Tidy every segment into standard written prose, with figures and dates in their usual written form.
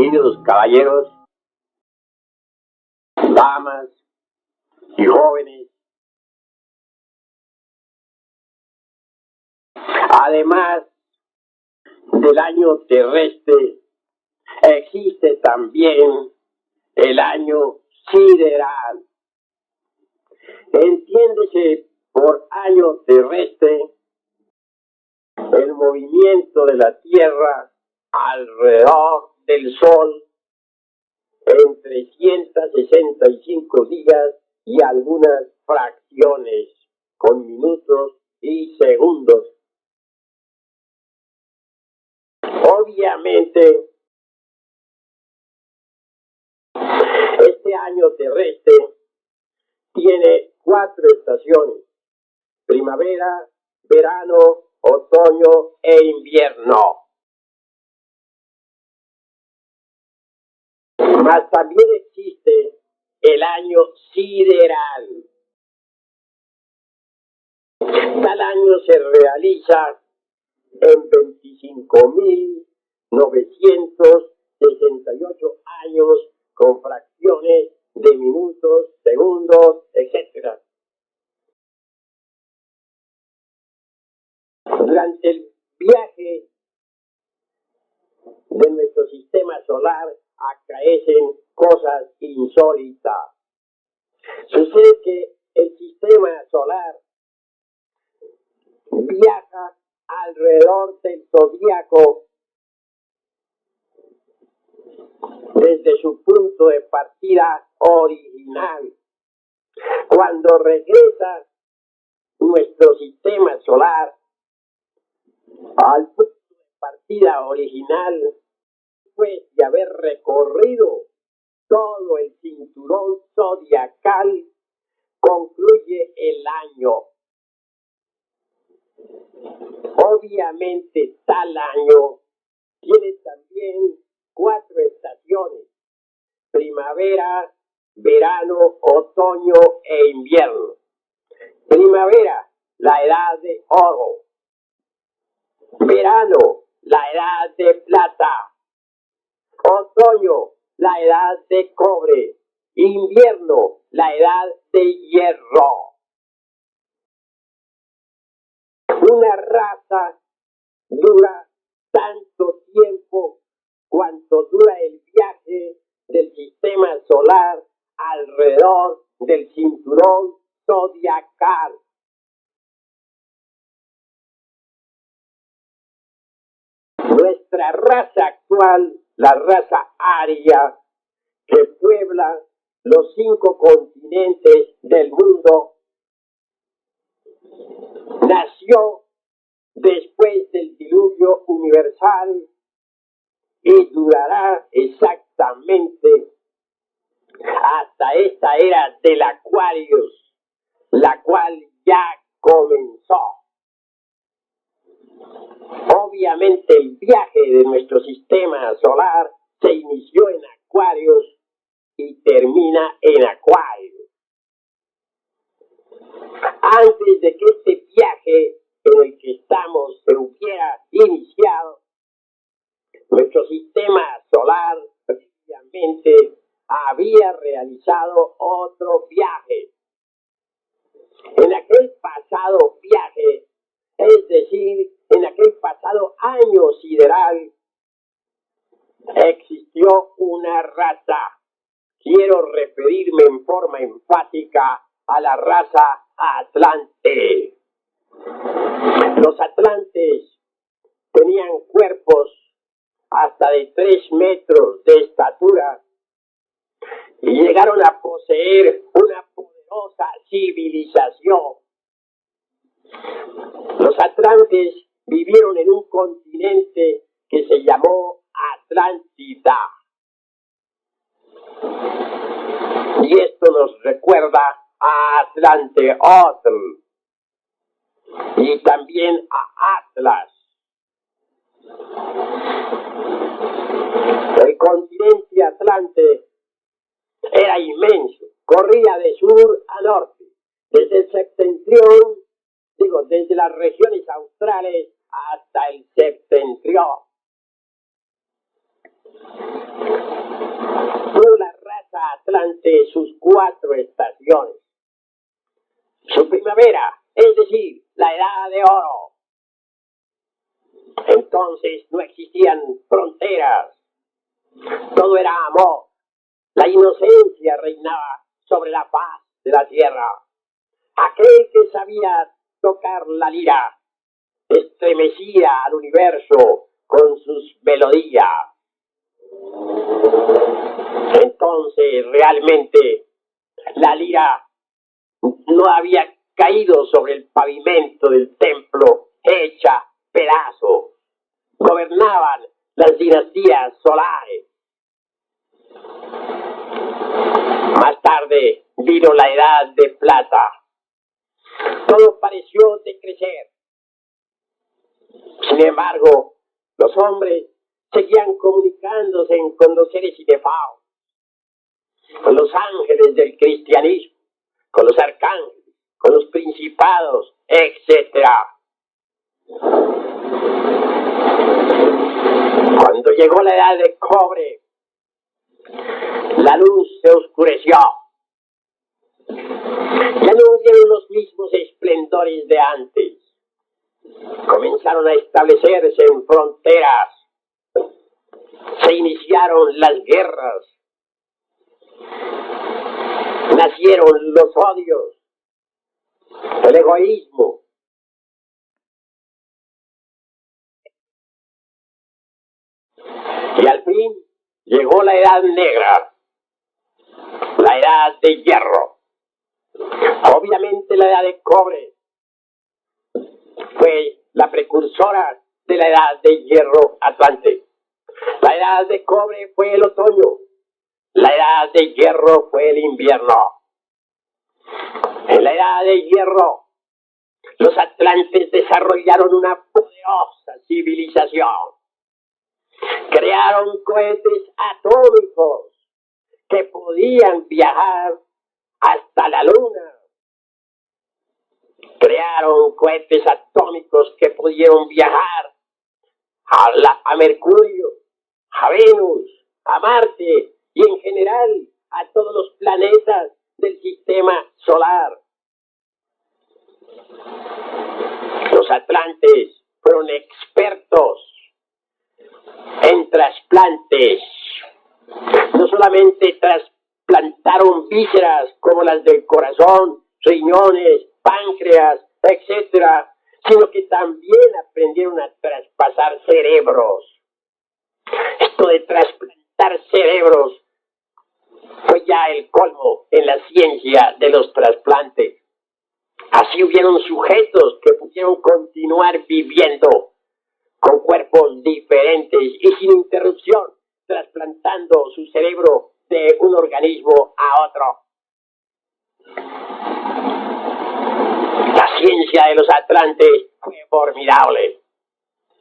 Queridos caballeros, damas y jóvenes, además del año terrestre, existe también el año sideral. Entiéndese por año terrestre el movimiento de la Tierra alrededor del Sol en 365 días y algunas fracciones con minutos y segundos. Obviamente, este año terrestre tiene 4 estaciones: primavera, verano, otoño e invierno. Mas también existe el año sideral. Tal año se realiza en 25.968 años con fracciones de minutos, segundos, etc. Durante el viaje de nuestro sistema solar acaecen cosas insólitas. Sucede que el sistema solar viaja alrededor del zodíaco desde su punto de partida original. Cuando regresa nuestro sistema solar al punto de partida original, después de haber recorrido todo el cinturón zodiacal, concluye el año. Obviamente, tal año tiene también 4 estaciones: primavera, verano, otoño e invierno. Primavera, la edad de oro. Verano, la edad de plata. Otoño, la edad de cobre. Invierno, la edad de hierro. Una raza dura tanto tiempo cuanto dura el viaje del sistema solar alrededor del cinturón zodiacal. Nuestra raza actual, la raza aria, que puebla los 5 continentes del mundo, nació después del diluvio universal y durará exactamente hasta esta era del Aquarius, la cual ya comenzó. Obviamente el viaje de nuestro sistema solar se inició en Aquarius y termina en Aquarius. Antes de que este viaje en el que estamos se hubiera iniciado, nuestro sistema solar previamente había realizado otro viaje. En aquel pasado viaje, es decir, en aquel pasado año sideral, existió una raza. Quiero referirme en forma enfática a la raza Atlante. Los atlantes tenían cuerpos hasta de 3 metros de estatura y llegaron a poseer una poderosa civilización. Los atlantes vivieron en un continente que se llamó Atlántida. Y esto nos recuerda a Atlanteotl y también a Atlas. El continente Atlante era inmenso, corría de sur a norte, desde el septentrión, desde las regiones australes hasta el septentrión. a Atlante sus 4 estaciones. Su primavera, es decir, la edad de oro. Entonces no existían fronteras. Todo era amor. La inocencia reinaba sobre la faz de la tierra. Aquel que sabía tocar la lira estremecía al universo con sus melodías. Entonces realmente la lira no había caído sobre el pavimento del templo hecha pedazos. Gobernaban las dinastías solares. Más tarde vino la edad de plata. Todo pareció decrecer. Sin embargo, los hombres seguían comunicándose con los seres inefable, con los ángeles del cristianismo, con los arcángeles, con los principados, etc. Cuando llegó la edad de cobre, la luz se oscureció. Ya no hubieron los mismos esplendores de antes. Comenzaron a establecerse en fronteras. Se iniciaron las guerras. Nacieron los odios, el egoísmo. Y al fin llegó la edad negra, la edad de hierro. Obviamente la edad de cobre fue la precursora de la edad de hierro Atlante. La edad de cobre fue el otoño. La edad de hierro fue el invierno. En la edad de hierro, los atlantes desarrollaron una poderosa civilización. Crearon cohetes atómicos que podían viajar hasta la luna. Crearon cohetes atómicos que pudieron viajar a Mercurio, a Venus, a Marte y en general a todos los planetas del sistema solar. Los atlantes fueron expertos en trasplantes. No solamente trasplantaron vísceras como las del corazón, riñones, páncreas, etc., sino que también aprendieron a traspasar cerebros. Esto de trasplantar cerebros fue ya el colmo en la ciencia de los trasplantes. Así hubieron sujetos que pudieron continuar viviendo con cuerpos diferentes y sin interrupción, trasplantando su cerebro de un organismo a otro. La ciencia de los atlantes fue formidable.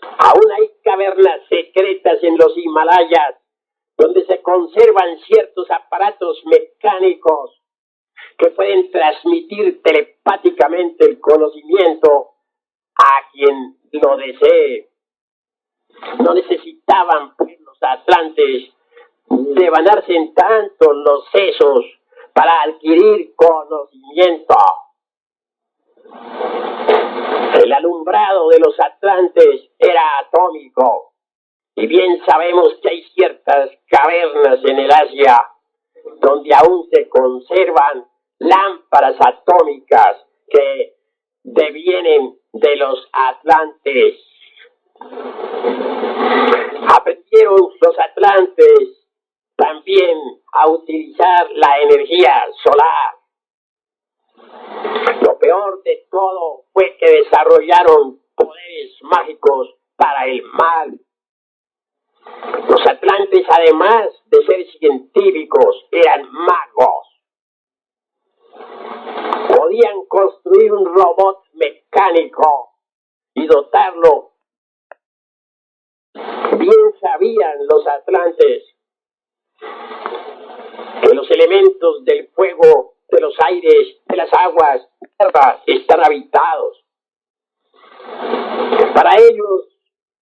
Aún hay cavernas secretas en los Himalayas donde se conservan ciertos aparatos mecánicos que pueden transmitir telepáticamente el conocimiento a quien lo desee. No necesitaban pues los atlantes devanarse en tanto los sesos para adquirir conocimiento. El alumbrado de los atlantes era atómico, y bien sabemos que hay ciertas cavernas en el Asia donde aún se conservan lámparas atómicas que devienen de los atlantes. Aprendieron los atlantes también a utilizar la energía solar. Lo peor de todo fue que desarrollaron poderes mágicos para el mal. Los atlantes, además de ser científicos, eran magos. Podían construir un robot mecánico y dotarlo. Bien sabían los atlantes que los elementos del fuego, de los aires, de las aguas, están habitados. Para ellos,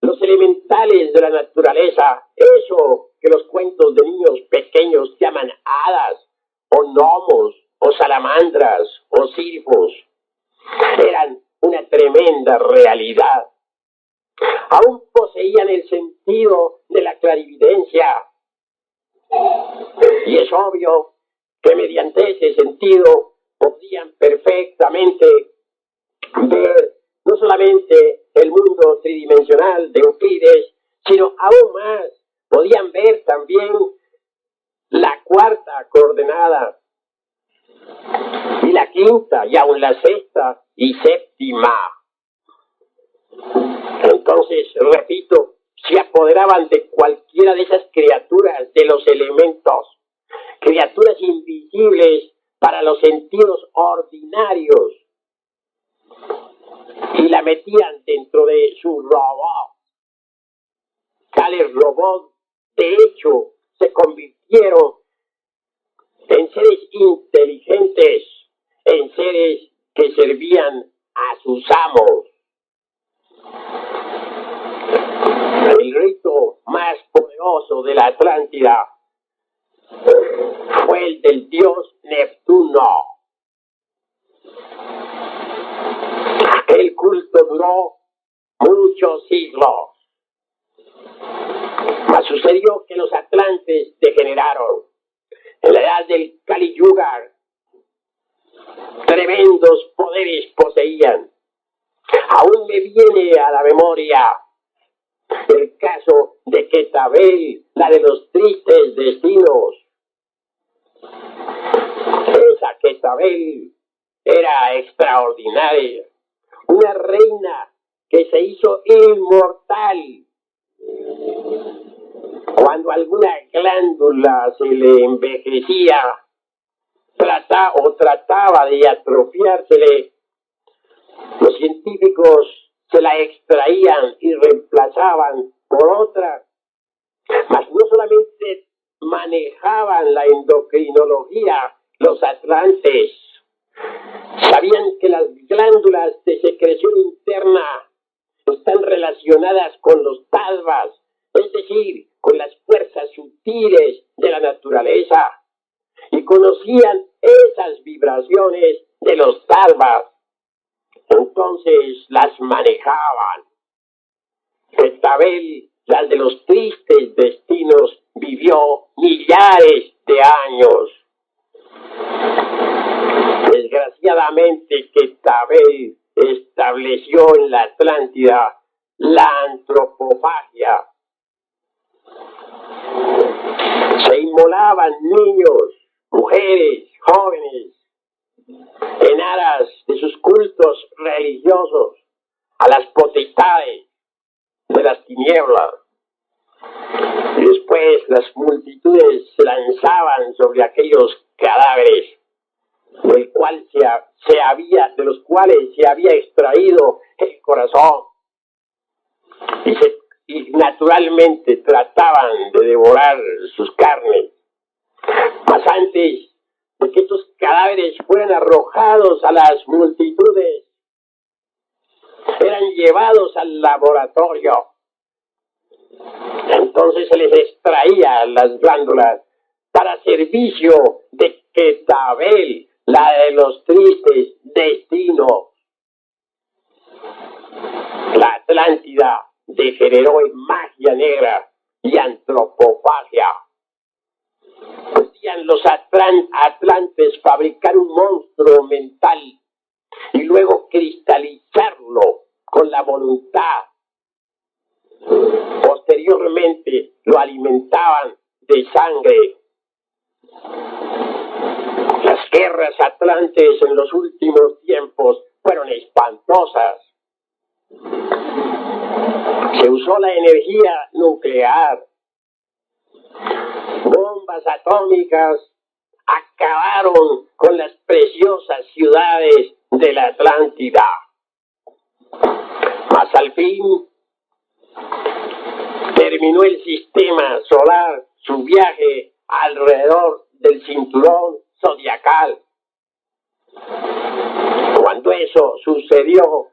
los elementales de la naturaleza, eso que los cuentos de niños pequeños llaman hadas, o gnomos, o salamandras, o silfos, eran una tremenda realidad. Aún poseían el sentido de la clarividencia. Y es obvio que mediante ese sentido podían perfectamente ver no solamente el mundo tridimensional de Euclides, sino aún más, podían ver también la cuarta coordenada, y la quinta, y aún la sexta y séptima. Entonces, repito, se apoderaban de cualquiera de esas criaturas, de los elementos, criaturas invisibles para los sentidos ordinarios, y la metían dentro de su robot. Tales robots, de hecho, se convirtieron en seres inteligentes, en seres que servían a sus amos. El rito más poderoso de la Atlántida fue el del dios Neptuno. El culto duró muchos siglos. Mas sucedió que los atlantes degeneraron. En la edad del Kali Yuga, tremendos poderes poseían. Aún me viene a la memoria el caso de Quetzalbel, la de los tristes destinos. Esa Quetzalbel era extraordinaria, una reina que se hizo inmortal. Cuando alguna glándula se le envejecía, trataba de atrofiársele, los científicos se la extraían y reemplazaban por otra. Mas no solamente manejaban la endocrinología los atlantes, sabían que las glándulas de secreción interna están relacionadas con los talvas, es decir, con las fuerzas sutiles de la naturaleza, y conocían esas vibraciones de los talvas. Entonces las manejaban. Quetzalbel, las de los tristes destinos, vivió millares de años. Desgraciadamente, Quetzalbel estableció en la Atlántida la antropofagia. Se inmolaban niños, mujeres, jóvenes, en aras de sus cultos religiosos a las potestades de las tinieblas. Y después las multitudes se lanzaban sobre aquellos cadáveres de los cuales se había extraído el corazón, y naturalmente trataban de devorar sus carnes. Mas antes de que estos cadáveres fueran arrojados a las multitudes, eran llevados al laboratorio. Entonces se les extraía las glándulas para servicio de Quetzalbel, la de los tristes destinos. La Atlántida degeneró en magia negra y antropofagia. Podían los atlantes fabricar un monstruo mental y luego cristalizarlo con la voluntad. Posteriormente lo alimentaban de sangre. Las guerras atlantes en los últimos tiempos fueron espantosas. Se usó la energía nuclear. Bombas atómicas acabaron con las preciosas ciudades de la Atlántida. Mas al fin terminó el sistema solar su viaje alrededor del cinturón zodiacal. Cuando eso sucedió,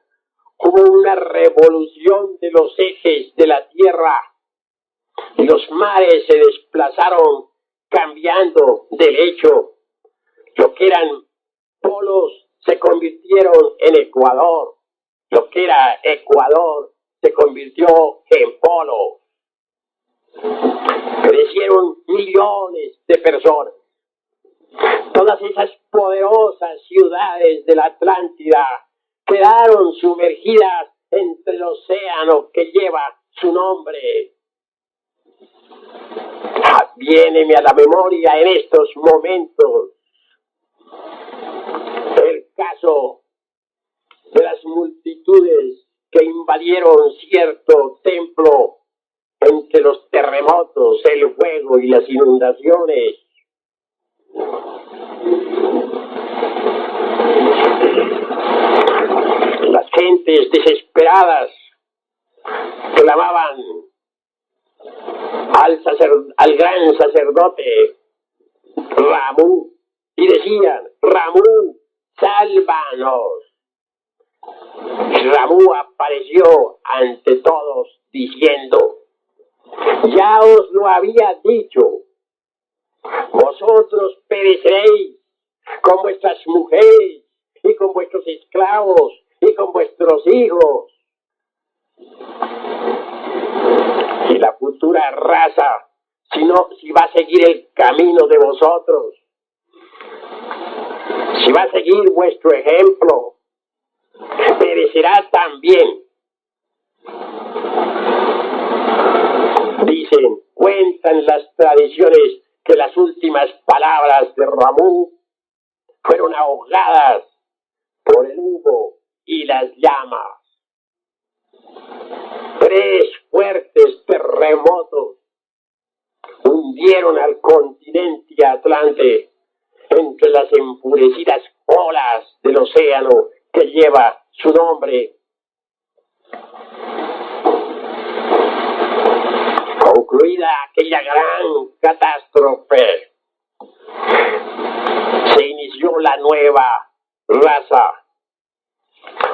hubo una revolución de los ejes de la Tierra. y los mares se desplazaron cambiando de lecho. Lo que eran polos se convirtieron en Ecuador. Lo que era Ecuador se convirtió en polo. Crecieron millones de personas. Todas esas poderosas ciudades de la Atlántida quedaron sumergidas entre el océano que lleva su nombre. Viéneme a la memoria en estos momentos el caso de las multitudes que invadieron cierto templo entre los terremotos, el fuego y las inundaciones. Las gentes desesperadas clamaban al gran sacerdote Ramú y decían: Ramú, sálvanos. Ramú apareció ante todos diciendo: ya os lo había dicho, vosotros pereceréis con vuestras mujeres y con vuestros esclavos y con vuestros hijos. Y la futura raza, si va a seguir el camino de vosotros, si va a seguir vuestro ejemplo, perecerá también. Dicen, cuentan las tradiciones que las últimas palabras de Ramú fueron ahogadas por el humo y las llamas. 3 fuertes terremotos hundieron al continente Atlante entre las enfurecidas olas del océano que lleva su nombre. Concluida aquella gran catástrofe, se inició la nueva raza.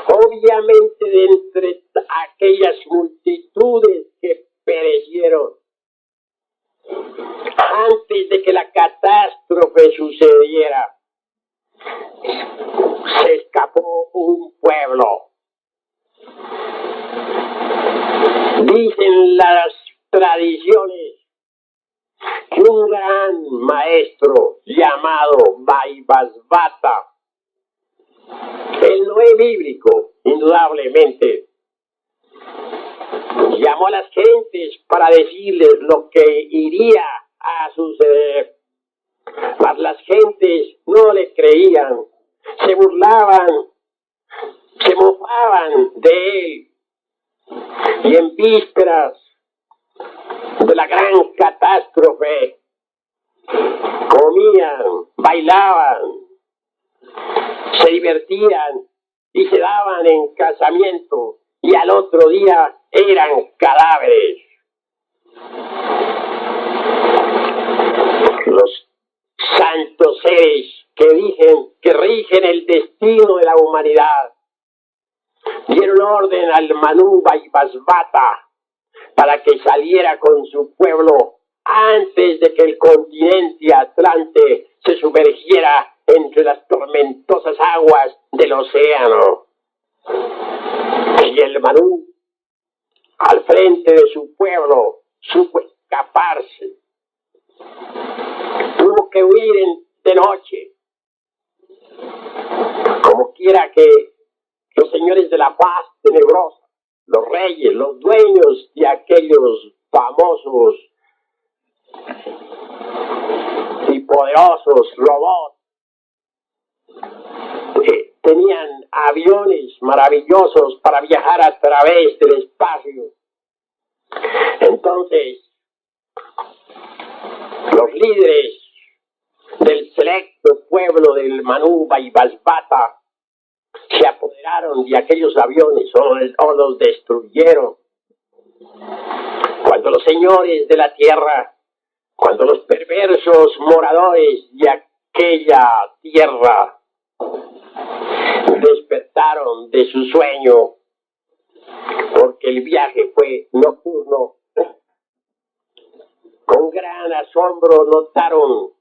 Obviamente, de entre aquellas multitudes que perecieron, antes de que la catástrofe sucediera, se escapó un pueblo. Dicen las tradiciones que un gran maestro llamado Vaibhasvata, el Noé bíblico, indudablemente, llamó a las gentes para decirles lo que iría a suceder. Mas las gentes no le creían, se burlaban, se mofaban de él. Y en vísperas de la gran catástrofe, comían, bailaban, se divertían y se daban en casamiento, y al otro día eran cadáveres. Los santos seres que rigen el destino de la humanidad dieron orden al Manú Vaibhasvata para que saliera con su pueblo antes de que el continente Atlante se sumergiera entre las tormentosas aguas del océano. Y el Manú, al frente de su pueblo, supo escaparse. Tuvo que huir de noche. Como quiera que los señores de la paz tenebrosa, los reyes, los dueños de aquellos famosos y poderosos robots, tenían aviones maravillosos para viajar a través del espacio. Entonces, los líderes del selecto pueblo del Manú Vaibhasvata se apoderaron de aquellos aviones o los destruyeron. Cuando los señores de la tierra, cuando los perversos moradores de aquella tierra despertaron de su sueño, porque el viaje fue nocturno, gran asombro notaron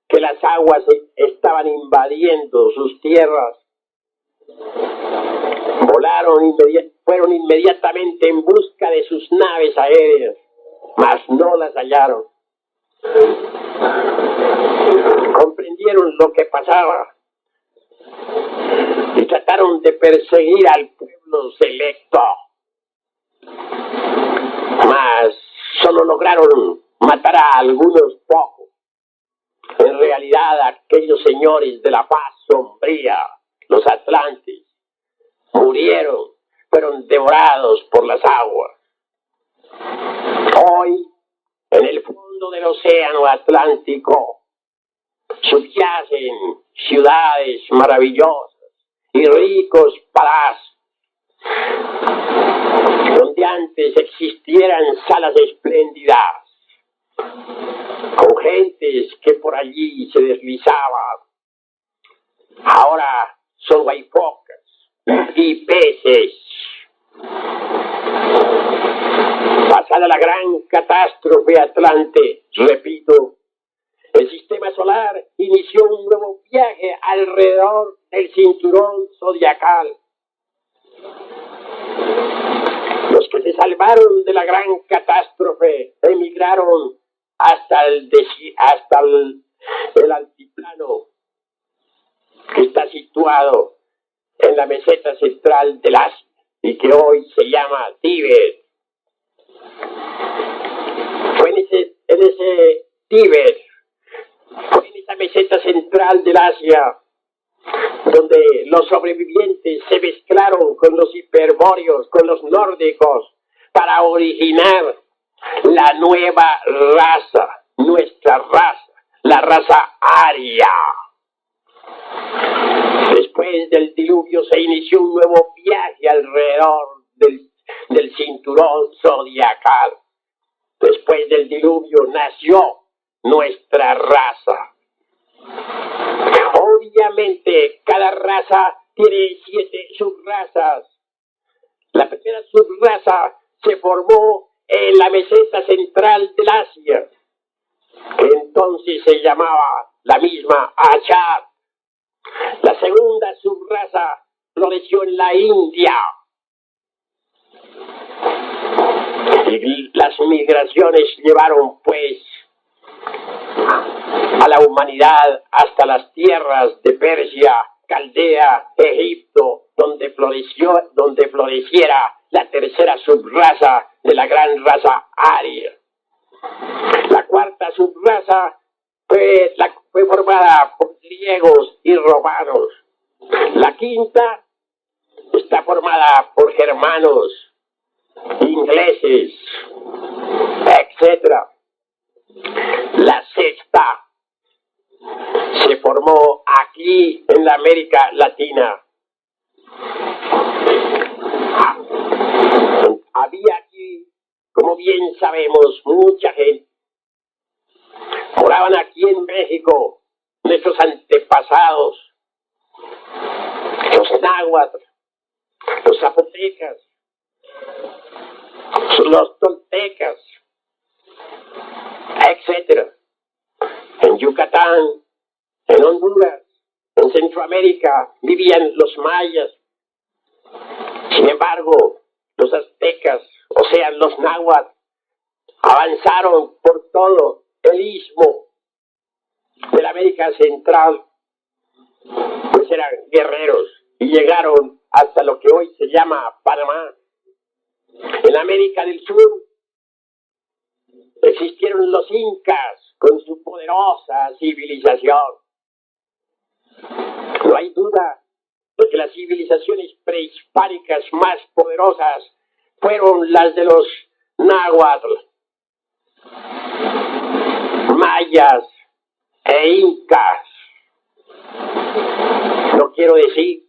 que las aguas estaban invadiendo sus tierras. Fueron inmediatamente en busca de sus naves aéreas, mas no las hallaron. Comprendieron lo que pasaba y trataron de perseguir al pueblo selecto, mas solo lograron matar a algunos pocos. En realidad, aquellos señores de la paz sombría, los atlantes, murieron, fueron devorados por las aguas. Hoy, en el fondo del océano Atlántico, subyacen ciudades maravillosas y ricos palacios, donde antes existieran salas espléndidas, con gentes que por allí se deslizaban. Ahora solo hay focas y peces. Pasada la gran catástrofe Atlante, repito, el sistema solar inició un nuevo viaje alrededor del cinturón zodiacal. Los que se salvaron de la gran catástrofe emigraron hasta el altiplano que está situado en la meseta central del Asia y que hoy se llama Tíbet. Fue en ese Tíbet, fue en esa meseta central del Asia, donde los sobrevivientes se mezclaron con los hiperbóreos, con los nórdicos, para originar la nueva raza, nuestra raza, la raza aria. Después del diluvio se inició un nuevo viaje alrededor del cinturón zodiacal. Después del diluvio nació nuestra raza. Obviamente, cada raza tiene 7 subrazas. La primera subraza se formó en la meseta central del Asia, que entonces se llamaba la misma Achad. La segunda subraza floreció en la India. Y las migraciones llevaron, pues, a la humanidad hasta las tierras de Persia, Caldea, Egipto, donde floreciera la tercera subraza de la gran raza aria. La cuarta subraza fue formada por griegos y romanos. La quinta está formada por germanos, ingleses, etc. La sexta se formó aquí en la América Latina. Había aquí, como bien sabemos, mucha gente. Moraban aquí en México nuestros antepasados, los náhuatl, los zapotecas, los toltecas, etc. En Yucatán, en Honduras, en Centroamérica vivían los mayas. Sin embargo, los aztecas, o sea, los náhuatl, avanzaron por todo el istmo de la América Central, pues eran guerreros y llegaron hasta lo que hoy se llama Panamá. En América del Sur existieron los incas con su poderosa civilización. No hay duda de que las civilizaciones prehispánicas más poderosas fueron las de los náhuatl, mayas e incas. No quiero decir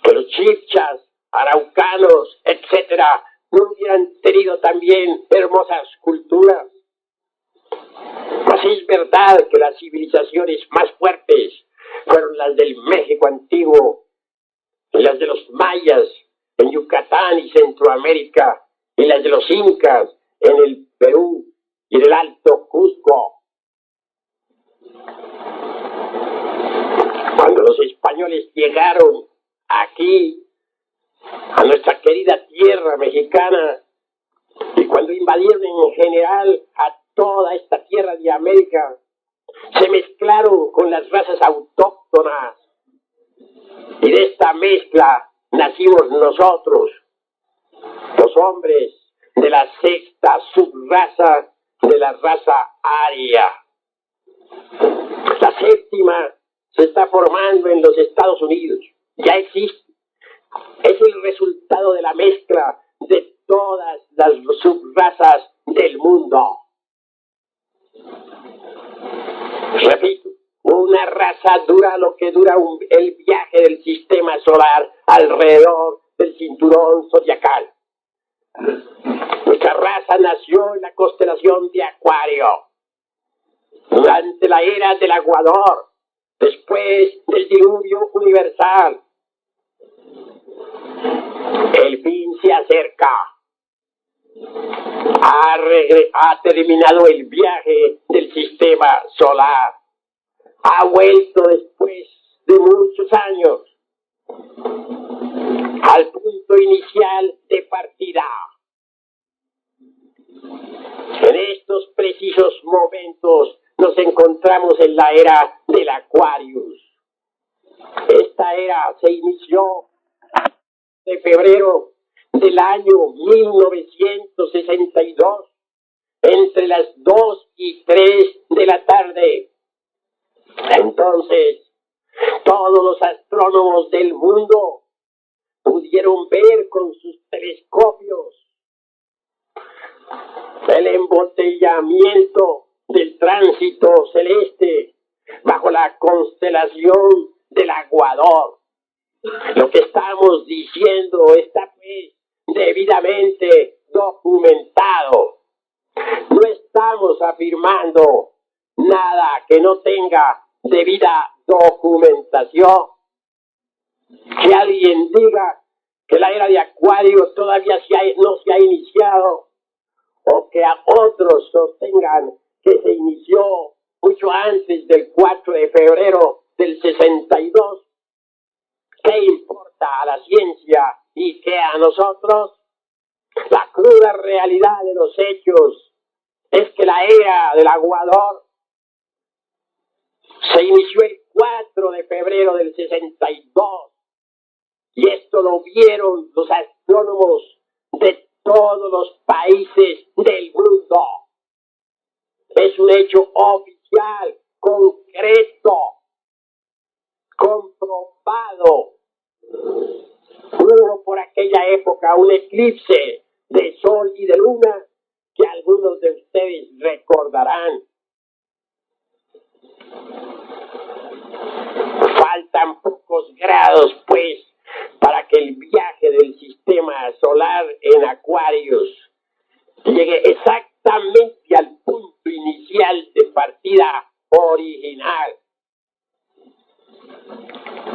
que los chibchas, araucanos, etcétera, no hubieran tenido también hermosas culturas. Mas es verdad que las civilizaciones más fuertes fueron las del México antiguo, y las de los mayas en Yucatán y Centroamérica, y las de los incas en el Perú y en el Alto Cusco Cuando los españoles llegaron aquí, a nuestra querida tierra mexicana, y cuando invadieron en general a toda esta tierra de América, se mezclaron con las razas autóctonas, y de esta mezcla nacimos nosotros, los hombres de la sexta subraza de la raza aria. La séptima se está formando en los Estados Unidos, ya existe. Es el resultado de la mezcla de todas las subrazas del mundo. Repito, una raza dura lo que dura el viaje del sistema solar alrededor del cinturón zodiacal. Nuestra raza nació en la constelación de Acuario, durante la era del aguador, después del diluvio universal. El fin se acerca. Ha terminado el viaje del sistema solar. Ha vuelto después de muchos años al punto inicial de partida. En estos precisos momentos nos encontramos en la era del Aquarius. Esta era se inició de febrero del año 1962, entre las 2 y 3 de la tarde. Entonces, todos los astrónomos del mundo pudieron ver con sus telescopios el embotellamiento del tránsito celeste bajo la constelación del aguador. Lo que estamos diciendo está pues debidamente documentado. No estamos afirmando nada que no tenga debida documentación. Que alguien diga que la era de Acuario todavía no se ha iniciado, o que a otros sostengan que se inició mucho antes del 4 de febrero del 62. ¿Qué importa a la ciencia y qué a nosotros? La cruda realidad de los hechos es que la era del aguador se inició el 4 de febrero del 62. Y esto lo vieron los astrónomos de todos los países del mundo. Es un hecho oficial, concreto, comprobado. Hubo por aquella época un eclipse de sol y de luna que algunos de ustedes recordarán. Faltan pocos grados, pues, para que el viaje del sistema solar en Aquarius llegue exactamente al punto inicial de partida original.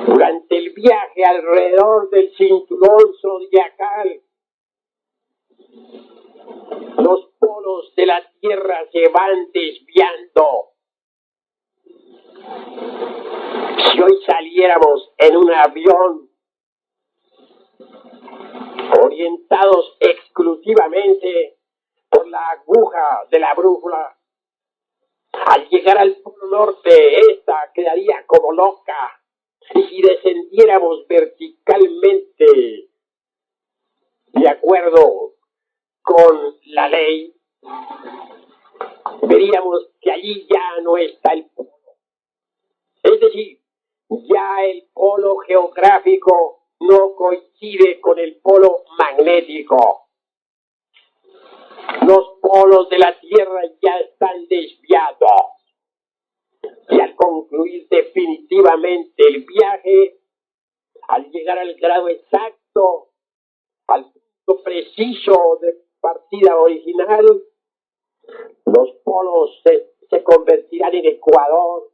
Durante el viaje alrededor del cinturón zodiacal, los polos de la Tierra se van desviando. Si hoy saliéramos en un avión orientados exclusivamente por la aguja de la brújula, al llegar al polo norte, esta quedaría como loca. Y si descendiéramos verticalmente, de acuerdo con la ley, veríamos que allí ya no está el polo. Es decir, ya el polo geográfico no coincide con el polo magnético. Los polos de la Tierra ya están desviados. Y al concluir definitivamente el viaje, al llegar al grado exacto, al punto preciso de partida original, los polos se convertirán en ecuador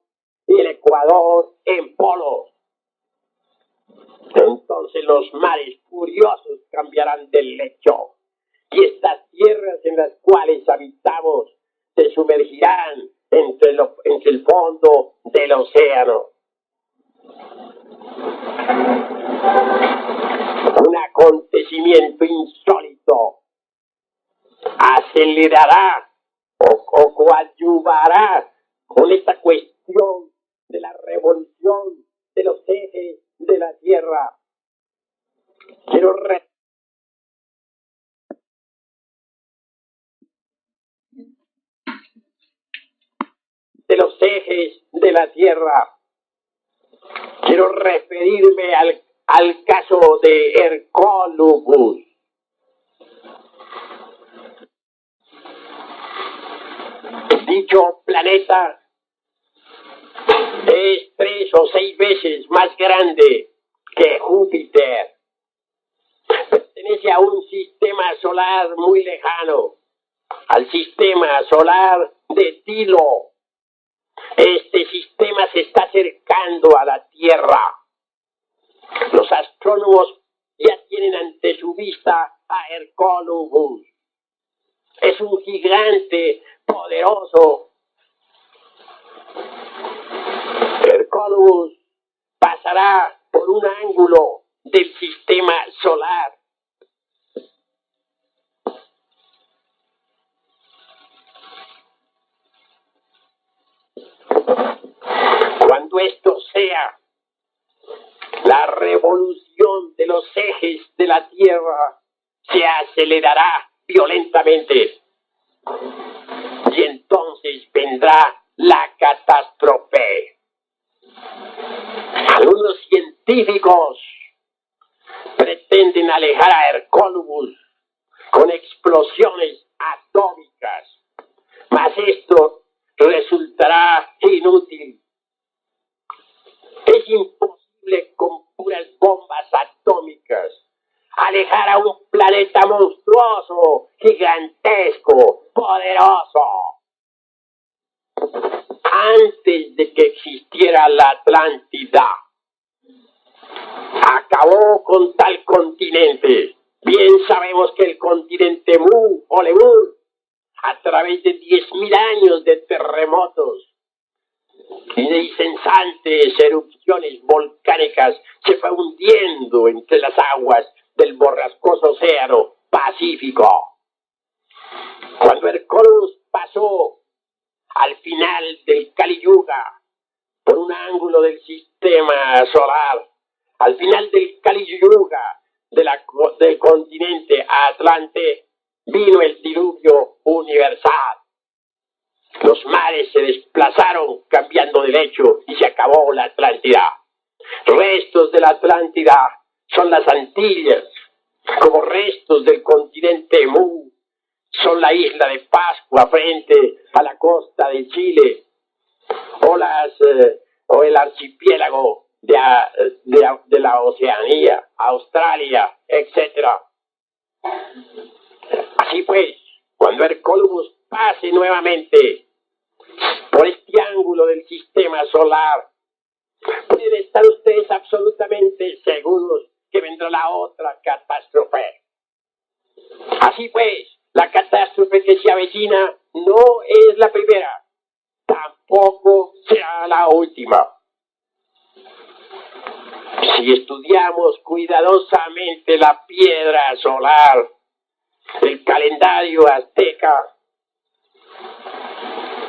y el ecuador en polos. Entonces los mares furiosos cambiarán de lecho y estas tierras en las cuales habitamos se sumergirán entre el fondo del océano. Un acontecimiento insólito acelerará o coadyuvará con esta cuestión de la revolución de los ejes de la Tierra. Quiero de los ejes de la Tierra. Quiero referirme al caso de Hercólubus. Dicho planeta es 3 o 6 veces más grande que Júpiter. Pertenece a un sistema solar muy lejano, al sistema solar de Tilo. Este sistema se está acercando a la Tierra. Los astrónomos ya tienen ante su vista a Hercólubus. Es un gigante poderoso. Hercólubus pasará por un ángulo del sistema solar. Cuando esto sea, la revolución de los ejes de la Tierra se acelerará violentamente. Y entonces vendrá la catástrofe. Algunos científicos pretenden alejar a Hercólubus con explosiones atómicas, mas esto resultará inútil. Es imposible con puras bombas atómicas alejar a un planeta monstruoso, gigantesco, poderoso. Antes de que existiera la Atlántida, acabó con tal continente. Bien sabemos que el continente Mu o Lemur, a través de 10.000 años de terremotos y de incesantes erupciones volcánicas, se fue hundiendo entre las aguas del borrascoso océano Pacífico. Cuando Hercólubus pasó al final del Kali Yuga, por un ángulo del sistema solar, al final del Kali Yuga del continente Atlante, vino el diluvio universal. Los mares se desplazaron cambiando de lecho y se acabó la Atlántida. Restos de la Atlántida son las Antillas, como restos del continente Mu son la isla de Pascua frente a la costa de Chile, o el archipiélago de la Oceanía, Australia, etc. Así pues, cuando Hercólubus pase nuevamente por este ángulo del sistema solar, pueden estar ustedes absolutamente seguros que vendrá la otra catástrofe. Así pues, la catástrofe que se avecina no es la primera, tampoco será la última. Si estudiamos cuidadosamente la piedra solar, el calendario azteca,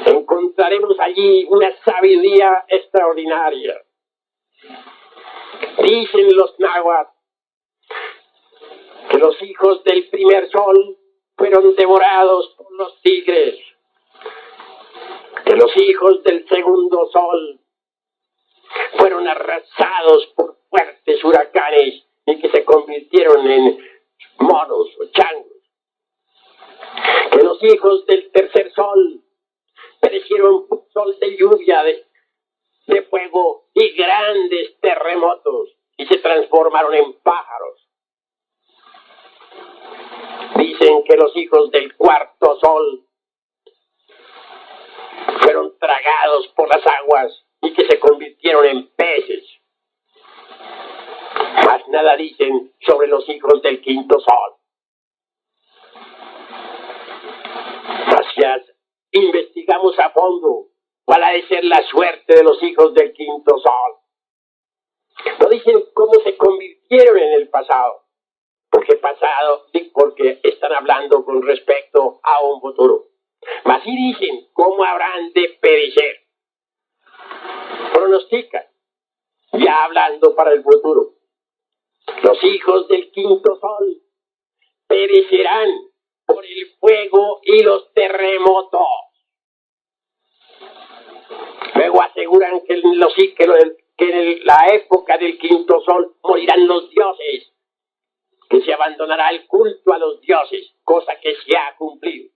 encontraremos allí una sabiduría extraordinaria. Dicen los náhuatl que los hijos del primer sol fueron devorados por los tigres, que los hijos del segundo sol fueron arrasados por fuertes huracanes y que se convirtieron en monos o changos, que los hijos del tercer sol perecieron por sol de lluvia, de fuego y grandes terremotos y se transformaron en pájaros. Dicen que los hijos del cuarto sol fueron tragados por las aguas y que se convirtieron en peces. Más nada dicen sobre los hijos del quinto sol. Hacia investigamos a fondo cuál ha de ser la suerte de los hijos del quinto sol. No profetizando con respecto a un futuro. Mas si dicen cómo habrán de perecer. Pronostican, ya hablando para el futuro. Los hijos del quinto sol perecerán por el fuego y los terremotos. Luego aseguran que en la época del quinto sol morirán los dioses, que se abandonará el culto a los dioses, cosa que se ha cumplido.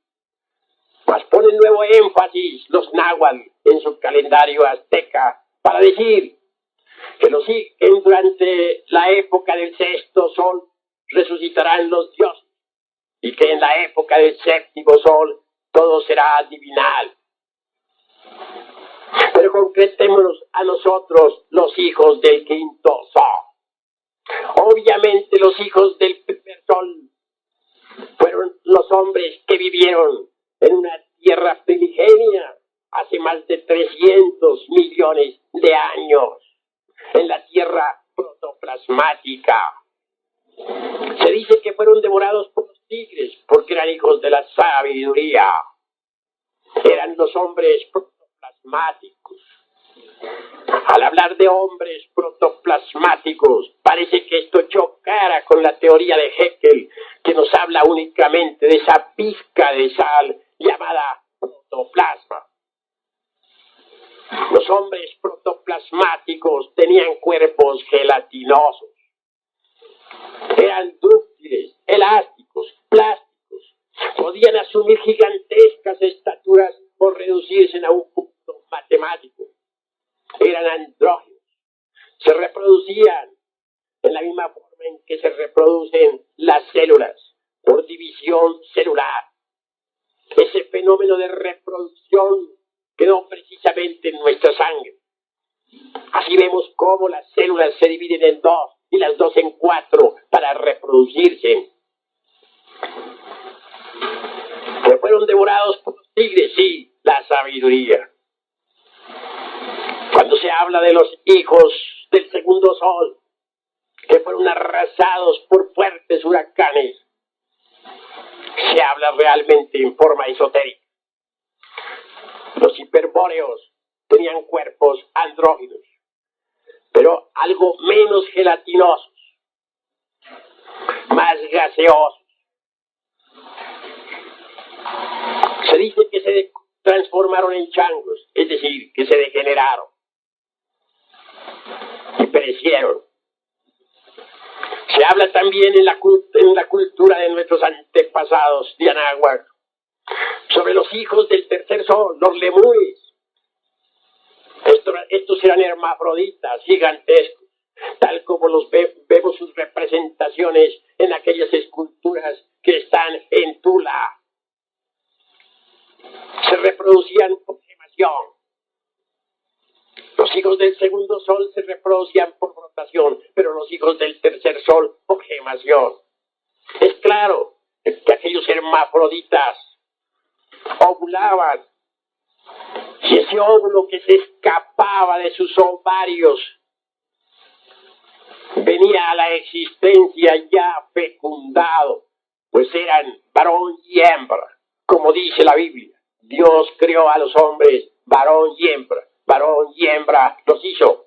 Mas ponen nuevo énfasis los náhuatl en su calendario azteca para decir que durante la época del sexto sol resucitarán los dioses y que en la época del séptimo sol todo será divinal. Pero concretémonos a nosotros, los hijos del quinto sol. Obviamente los hijos del primer sol fueron los hombres que vivieron en una tierra primigenia hace más de 300 millones de años, en la tierra protoplasmática. Se dice que fueron devorados por los tigres porque eran hijos de la sabiduría. Eran los hombres protoplasmáticos. Al hablar de hombres protoplasmáticos, parece que esto chocara con la teoría de Haeckel, que nos habla únicamente de esa pizca de sal llamada protoplasma. Los hombres protoplasmáticos tenían cuerpos gelatinosos. Eran dúctiles, elásticos, plásticos. Podían asumir gigantescas estaturas o reducirse a un punto matemático. Eran andróginos. Se reproducían en la misma forma en que se reproducen las células, por división celular. Ese fenómeno de reproducción quedó precisamente en nuestra sangre. Así vemos cómo las células se dividen en dos y las dos en cuatro para reproducirse. Que fueron devorados por los tigres, sí, la sabiduría. Cuando se habla de los hijos del segundo sol, que fueron arrasados por fuertes huracanes, se habla realmente en forma esotérica. Los hiperbóreos tenían cuerpos andróginos, pero algo menos gelatinosos, más gaseosos. Se dice que se transformaron en changos, es decir, que se degeneraron y perecieron. Se habla también en la cultura de nuestros antepasados de Anáhuac sobre los hijos del tercer sol, los lemúes. Estos eran hermafroditas gigantescos, tal como vemos sus representaciones en aquellas esculturas que están en Tula. Se reproducían por gemación. Los hijos del segundo sol se reproducían por rotación, pero los hijos del tercer sol por gemación. Es claro que aquellos hermafroditas ovulaban, y ese óvulo que se escapaba de sus ovarios venía a la existencia ya fecundado, pues eran varón y hembra, como dice la Biblia. Dios creó a los hombres varón y hembra los hizo.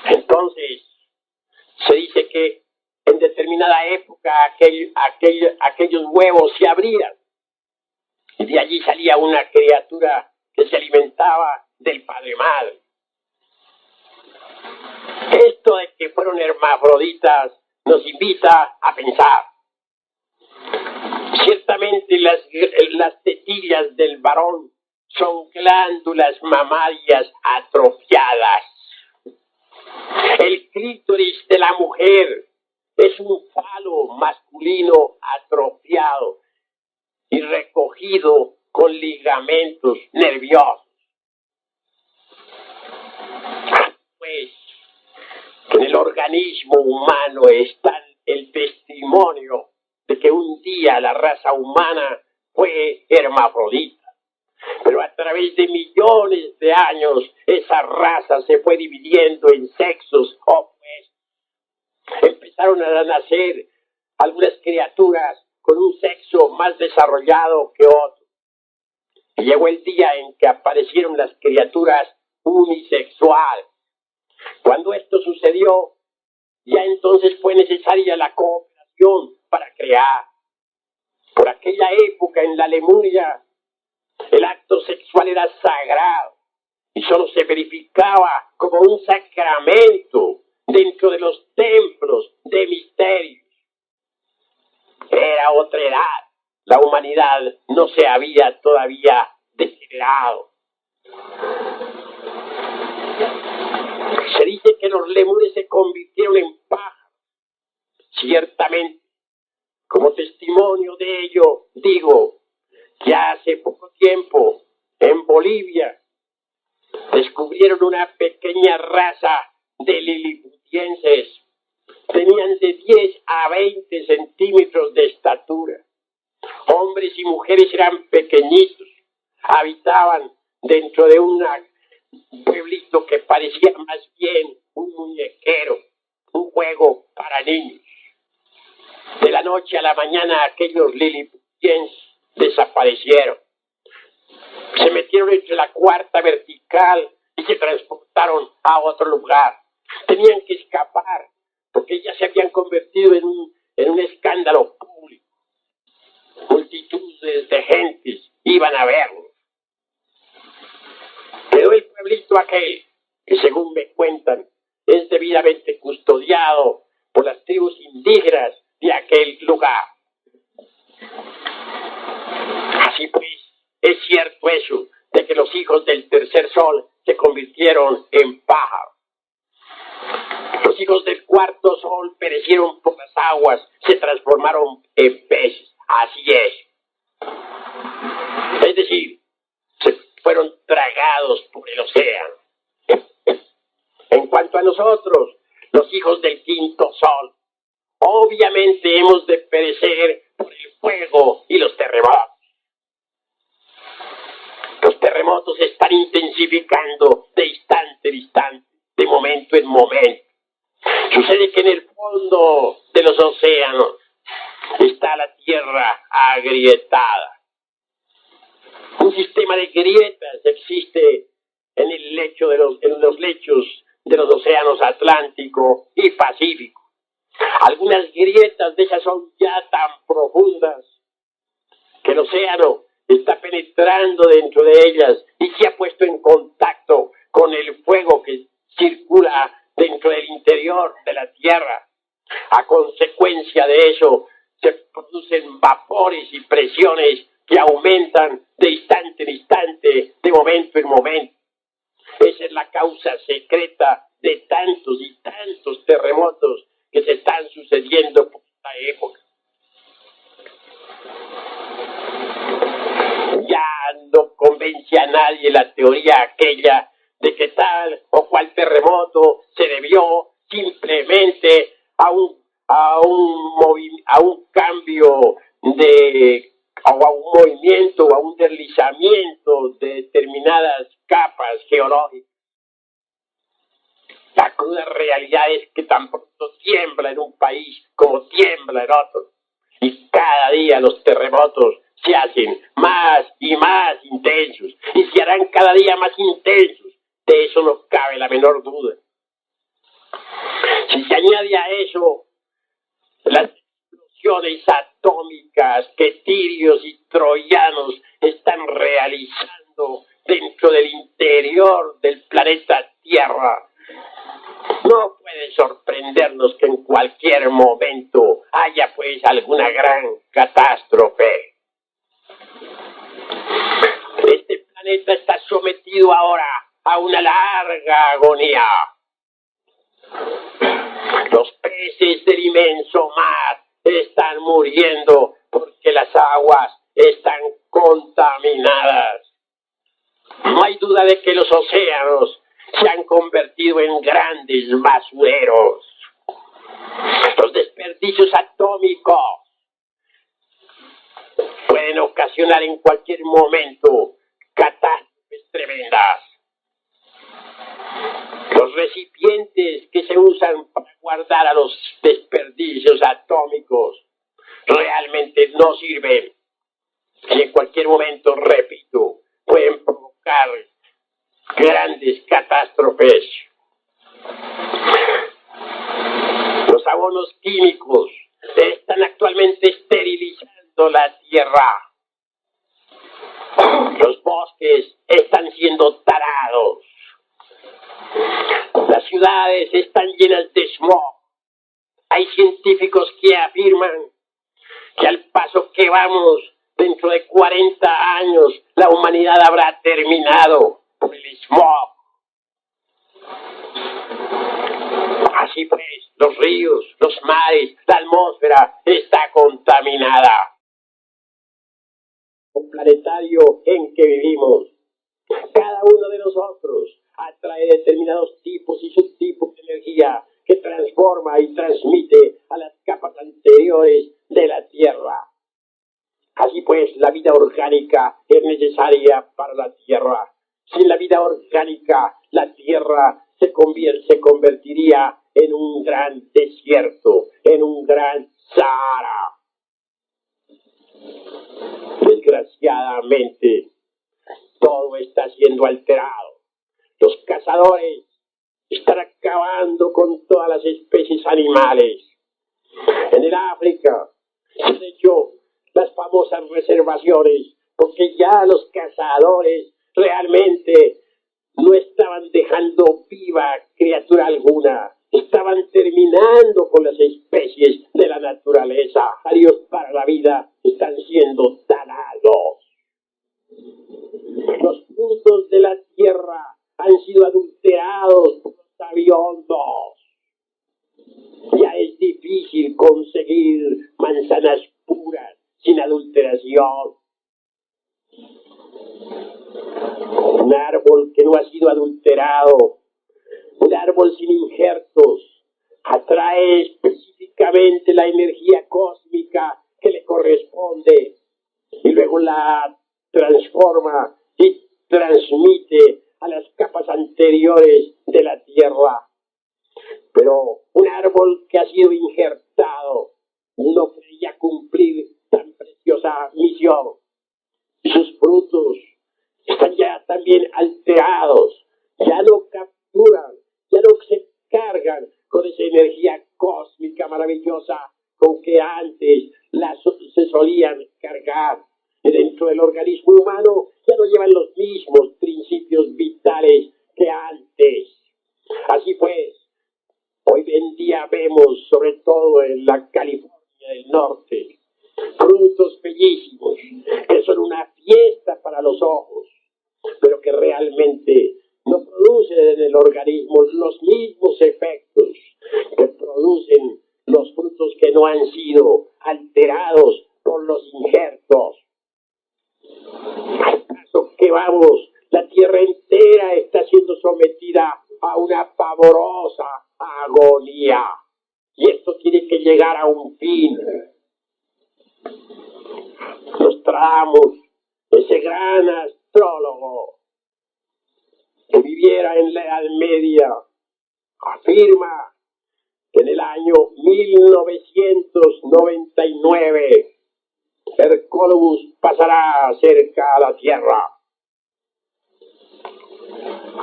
Entonces, se dice que en determinada época aquellos huevos se abrían y de allí salía una criatura que se alimentaba del padre madre. Esto de que fueron hermafroditas nos invita a pensar. Ciertamente las tetillas del varón son glándulas mamarias atrofiadas. El clítoris de la mujer es un falo masculino atrofiado y recogido con ligamentos nerviosos. Pues en el organismo humano está el testimonio de que un día la raza humana fue hermafrodita. Pero a través de millones de años, esa raza se fue dividiendo en sexos opuestos. Empezaron a nacer algunas criaturas con un sexo más desarrollado que otro. Y llegó el día en que aparecieron las criaturas unisexuales. Cuando esto sucedió, ya entonces fue necesaria la cooperación para crear. Por aquella época en la Lemuria, el acto sexual era sagrado y solo se verificaba como un sacramento dentro de los templos de misterios. Era otra edad. La humanidad no se había todavía degenerado. Se dice que los lemures se convirtieron en pájaros. Ciertamente, como testimonio de ello, digo que hace poco tiempo, en Bolivia, descubrieron una pequeña raza de liliputienses. Tenían de 10 a 20 centímetros de estatura. Hombres y mujeres eran pequeñitos. Habitaban dentro de un pueblito que parecía más bien un muñequero, un juego para niños. De la noche a la mañana aquellos liliputienses desaparecieron. Se metieron entre la cuarta vertical y se transportaron a otro lugar. Tenían que escapar porque ya se habían convertido en un escándalo público. Multitudes de gentes iban a verlo. Quedó el pueblito aquel, que según me cuentan, es debidamente custodiado por las tribus indígenas de aquel lugar. Así pues, es cierto eso, de que los hijos del tercer sol se convirtieron en pájaros. Los hijos del cuarto sol perecieron por las aguas, se transformaron en peces. Así es. Es decir, se fueron tragados por el océano. En cuanto a nosotros, los hijos del quinto sol, obviamente hemos de perecer por el fuego y los terremotos. Los terremotos se están intensificando de instante en instante, de momento en momento. Sucede que en el fondo de los océanos está la tierra agrietada. Un sistema de grietas existe en el lecho en los lechos de los océanos Atlántico y Pacífico. Algunas grietas de esas son ya tan profundas que el océano está penetrando dentro de ellas y se ha puesto en contacto con el fuego que circula dentro del interior de la Tierra. A consecuencia de eso, se producen vapores y presiones que aumentan de instante en instante, de momento en momento. Esa es la causa secreta de tantos y tantos terremotos que se están sucediendo por esta época. Ya no convence a nadie la teoría aquella de que tal o cual terremoto se debió simplemente a un cambio o a un movimiento o a un deslizamiento de determinadas capas geológicas. La cruda realidad es que tan pronto tiembla en un país como tiembla en otro. Y cada día los terremotos se hacen más y más intensos. Y se harán cada día más intensos. De eso no cabe la menor duda. Si se añade a eso las explosiones atómicas que tirios y troyanos están realizando dentro del interior del planeta Tierra, no puede sorprendernos que en cualquier momento haya pues alguna gran catástrofe. Este planeta está sometido ahora a una larga agonía. Los peces del inmenso mar están muriendo porque las aguas están contaminadas. No hay duda de que los océanos se han convertido en grandes basureros. Los desperdicios atómicos pueden ocasionar en cualquier momento catástrofes tremendas. Los recipientes que se usan para guardar a los desperdicios atómicos realmente no sirven. Y en cualquier momento, repito, pueden provocar grandes catástrofes. Los abonos químicos están actualmente esterilizando la tierra. Los bosques están siendo talados. Las ciudades están llenas de smog. Hay científicos que afirman que al paso que vamos, dentro de 40 años, la humanidad habrá terminado por el smog. Así pues, los ríos, los mares, la atmósfera está contaminada. El planetario en que vivimos, cada uno de nosotros atrae determinados tipos y subtipos de energía que transforma y transmite a las capas anteriores de la Tierra. Así pues, la vida orgánica es necesaria para la Tierra. Sin la vida orgánica, la Tierra se convertiría en un gran desierto, en un gran Sahara. Desgraciadamente, todo está siendo alterado. Los cazadores están acabando con todas las especies animales. En el África se han hecho las famosas reservaciones porque ya los cazadores realmente no estaban dejando viva criatura alguna. Estaban terminando con las especies de la naturaleza. Adiós para la vida están siendo talados. Los frutos de la tierra han sido adulterados por los aviondos. Ya es difícil conseguir manzanas puras sin adulteración. Un árbol que no ha sido adulterado, un árbol sin injertos, atrae específicamente la energía cósmica que le corresponde y luego la transforma y transmite a las capas anteriores de la tierra. Pero un árbol que ha sido injertado no podría cumplir tan preciosa misión. Sus frutos están ya también alterados, ya no capturan, ya no se cargan con esa energía cósmica maravillosa con que antes se solían cargar. Y dentro del organismo humano ya no llevan los mismos principios vitales que antes. Así pues, hoy en día vemos, sobre todo en la California del Norte, frutos bellísimos que son una fiesta para los ojos, pero que realmente no producen en el organismo los mismos efectos que producen los frutos que no han sido alterados por los injertos. Al paso que vamos, la tierra entera está siendo sometida a una pavorosa agonía. Y esto tiene que llegar a un fin. Nostradamus, ese gran astrólogo que viviera en la Edad Media, afirma que en el año 1999 Hercólogos pasará cerca a la tierra.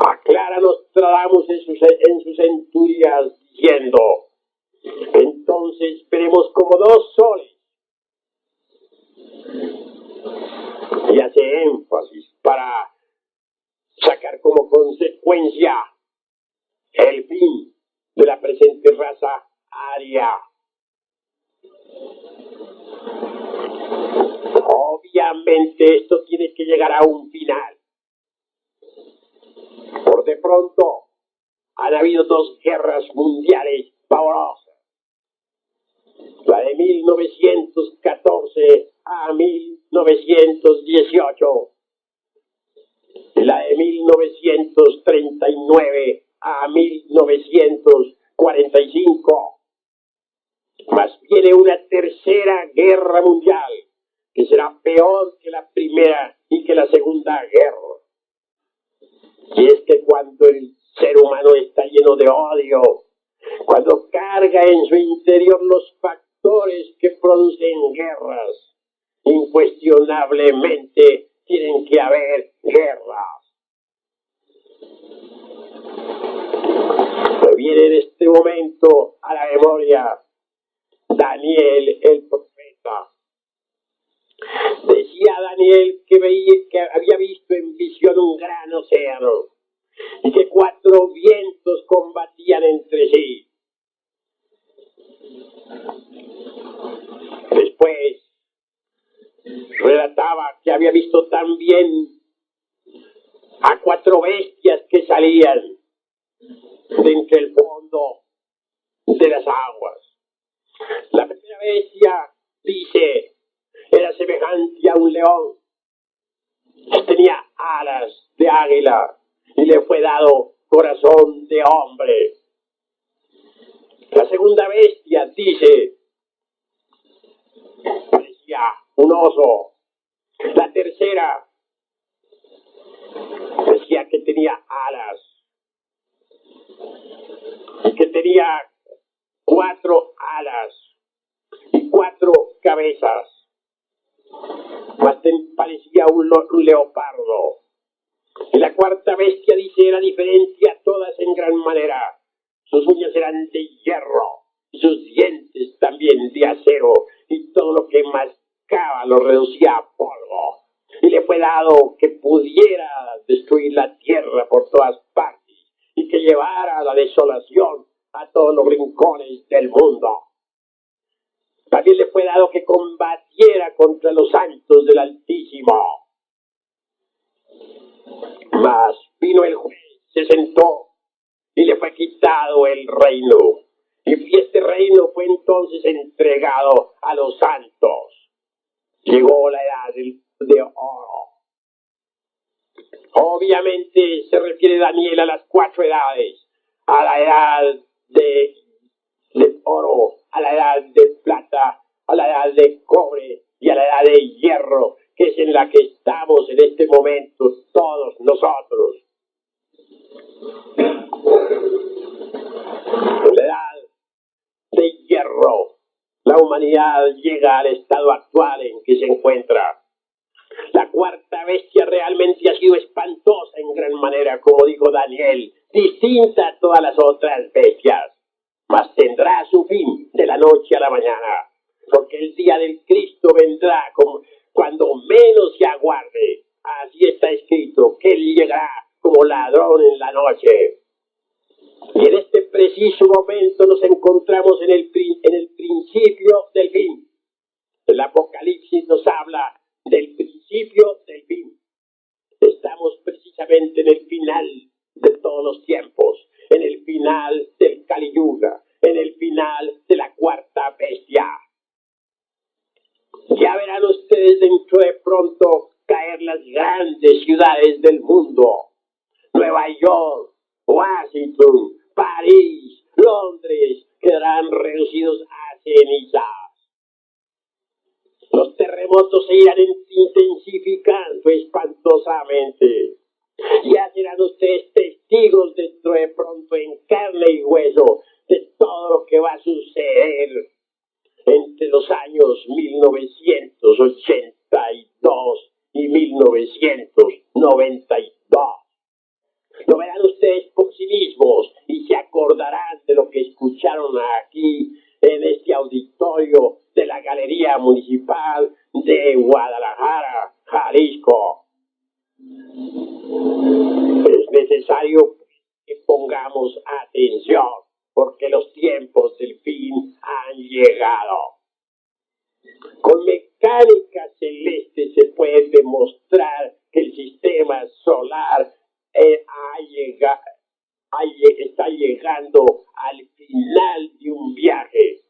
Aclara Nostradamus en sus centurias diciendo: entonces veremos como dos soles. Y hace énfasis para sacar como consecuencia el fin de la presente raza aria. Obviamente esto tiene que llegar a un final. Por de pronto han habido dos guerras mundiales pavorosas. La de 1914 a 1918 y la de 1939 a 1945. Más viene una tercera guerra mundial que será peor que la primera y que la segunda guerra. Y es que cuando el ser humano está lleno de odio, cuando carga en su interior los factores que producen incuestionablemente tienen que haber guerras. Me viene en este momento a la memoria Daniel el profeta. Decía Daniel que había visto en visión un gran océano y que 4 vientos combatían entre sí. Después relataba que había visto también a 4 bestias que salían de entre el fondo de las aguas. La primera bestia, dice, era semejante a un león. Tenía alas de águila y le fue dado corazón de hombre. La segunda bestia, dice, parecía un oso. La tercera decía que tenía alas y que tenía 4 alas y 4 cabezas. Más parecía un leopardo. Y la cuarta bestia, dice, era diferente a todas en gran manera. Sus uñas eran de hierro y sus dientes también de acero, y todo lo que mascaba lo reducía a polvo. Y le fue dado que pudiera destruir la tierra por todas partes y que llevara la desolación a todos los rincones del mundo. También le fue dado que combatiera contra los santos del Altísimo. Mas vino el juez, se sentó y le fue quitado el reino. Y este reino fue entonces entregado a los santos. Llegó la edad de oro. Obviamente se refiere Daniel a las 4 edades: a la edad de oro, a la edad de plata, a la edad de cobre y a la edad de hierro, que es en la que estamos en este momento todos nosotros. En la edad de hierro, la humanidad llega al estado actual en que se encuentra. La cuarta bestia realmente ha sido espantosa en gran manera, como dijo Daniel, distinta a todas las otras bestias. Mas tendrá su fin de la noche a la mañana, porque el día del Cristo vendrá cuando menos se aguarde. Así está escrito, que Él llegará como ladrón en la noche. Y en este preciso momento nos encontramos en el principio del fin. El Apocalipsis nos habla del principio del fin. Estamos precisamente en el final de todos los tiempos, en el final del Kali Yuga, en el final de la cuarta bestia. Ya verán ustedes dentro de pronto caer las grandes ciudades del mundo: Nueva York, Washington, París, Londres, quedarán reducidos a cenizas. Los terremotos se irán intensificando espantosamente. Ya serán ustedes testigos dentro de pronto en carne y hueso de todo lo que va a suceder entre los años 1982 y 1992. Lo verán ustedes por sí mismos y se acordarán de lo que escucharon aquí en este auditorio de la Galería Municipal de Guadalajara, Jalisco. Es necesario que pongamos atención, porque los tiempos del fin han llegado. Con mecánica celeste se puede demostrar que el sistema solar está llegando al final de un viaje.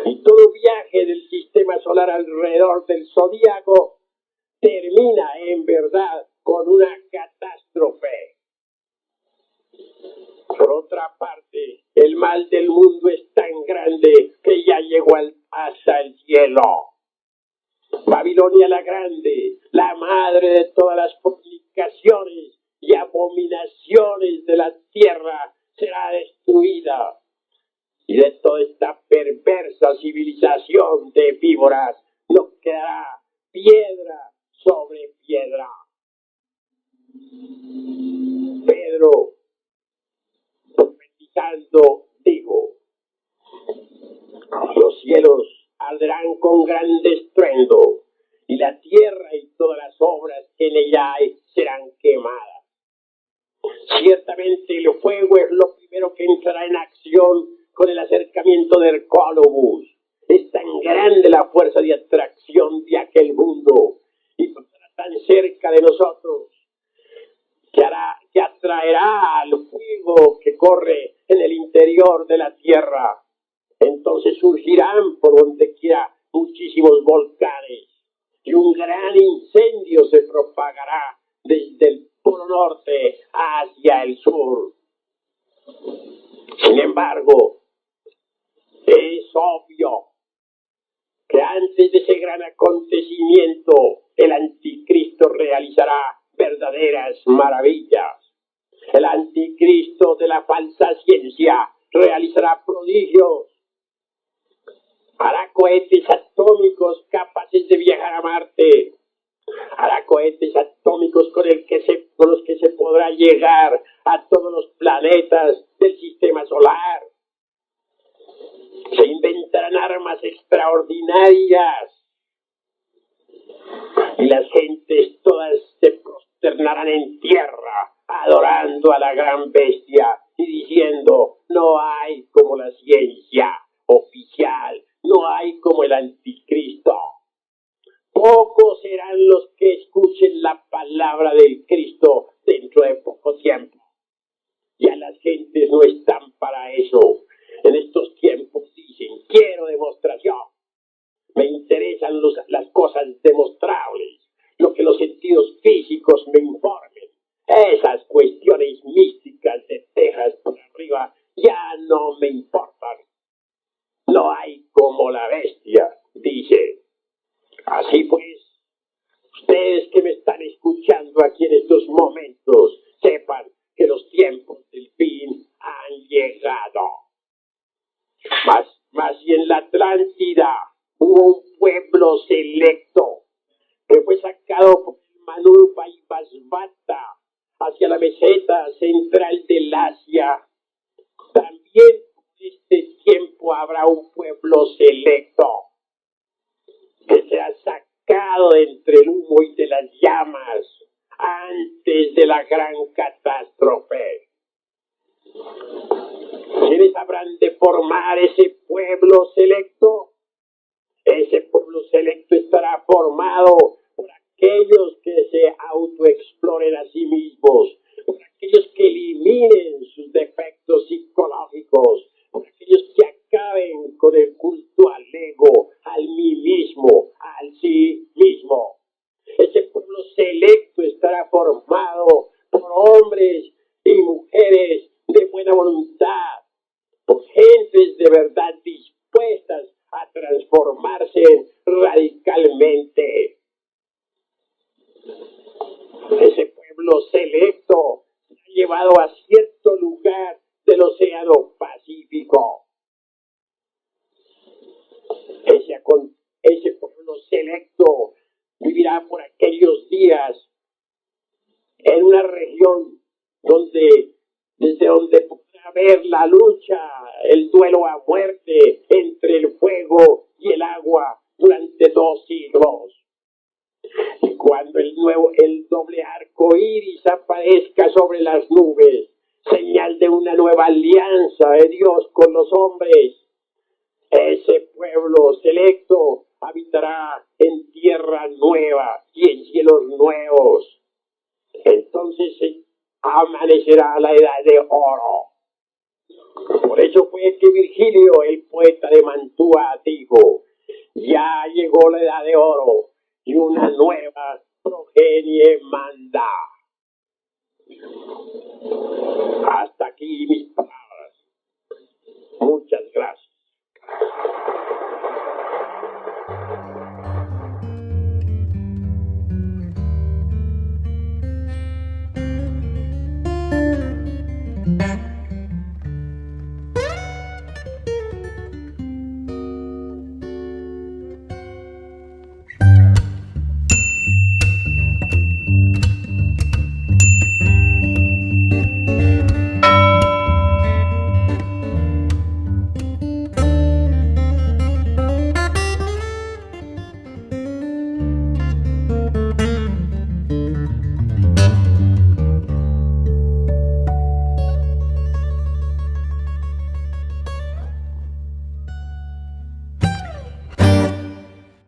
Y todo viaje del sistema solar alrededor del zodíaco termina en verdad con una catástrofe. Por otra parte, el mal del mundo es tan grande que ya llegó hasta el cielo. Babilonia la Grande, la madre de todas las fornicaciones y abominaciones de la tierra, será destruida. Y de toda esta perversa civilización de víboras no quedará piedra sobre piedra. Pedro, profetizando, dijo: los cielos arderán con grande estruendo, y la tierra y todas las obras que en ella hay serán quemadas. Ciertamente el fuego es lo primero que entrará en acción con el acercamiento de Hercólobus. Es tan grande la fuerza de atracción de aquel mundo y pasará tan cerca de nosotros que atraerá al fuego que corre en el interior de la tierra. Entonces surgirán por donde quiera muchísimos volcanes y un gran incendio se propagará desde el polo norte hacia el sur. Sin embargo, es obvio que antes de ese gran acontecimiento, el anticristo realizará verdaderas maravillas. El anticristo de la falsa ciencia realizará prodigios. Hará cohetes atómicos capaces de viajar a Marte. Hará cohetes atómicos con los que se podrá llegar a todos los planetas del sistema solar. Se inventarán armas extraordinarias y las gentes todas se prosternarán en tierra adorando a la gran bestia y diciendo: no hay como la ciencia oficial, no hay como el anticristo. Pocos serán los que escuchen la palabra del Cristo dentro de poco tiempo. Ya las gentes no están para eso. En estos tiempos dicen: quiero demostración. Me interesan las cosas demostrables, lo que los sentidos físicos me informen. Esas cuestiones místicas de Texas por arriba ya no me importan. No hay como la bestia, dice. Así pues, ustedes que me están escuchando aquí en estos momentos, sepan que los tiempos del fin han llegado. Mas y en la Atlántida hubo un pueblo selecto que fue sacado por el Manupa y Basbata hacia la meseta central del Asia. También en este tiempo habrá un pueblo selecto que será sacado de entre el humo y de las llamas antes de la gran catástrofe. ¿Quiénes habrán de formar ese pueblo selecto? Ese pueblo selecto estará formado por aquellos que se autoexploren a sí mismos, por aquellos que eliminen sus defectos psicológicos, por aquellos que acaben con el culto al ego, al mí mismo, al sí mismo. Ese pueblo selecto estará formado por hombres y mujeres de buena voluntad, por gentes de verdad dispuestas a transformarse radicalmente. Ese pueblo selecto se ha llevado a cierto lugar del Océano Pacífico. Ese pueblo selecto vivirá por aquellos días en una región desde donde podrá ver la lucha, el duelo a muerte entre el fuego y el agua durante 2 siglos. Y cuando el doble arco iris aparezca sobre las nubes, señal de una nueva alianza de Dios con los hombres, ese pueblo selecto habitará en tierra nueva y en cielos nuevos. Entonces amanecerá la edad de oro. Por eso fue que Virgilio, el poeta de Mantua, dijo: ya llegó la edad de oro y una nueva progenie manda. Hasta aquí mis palabras. Muchas gracias.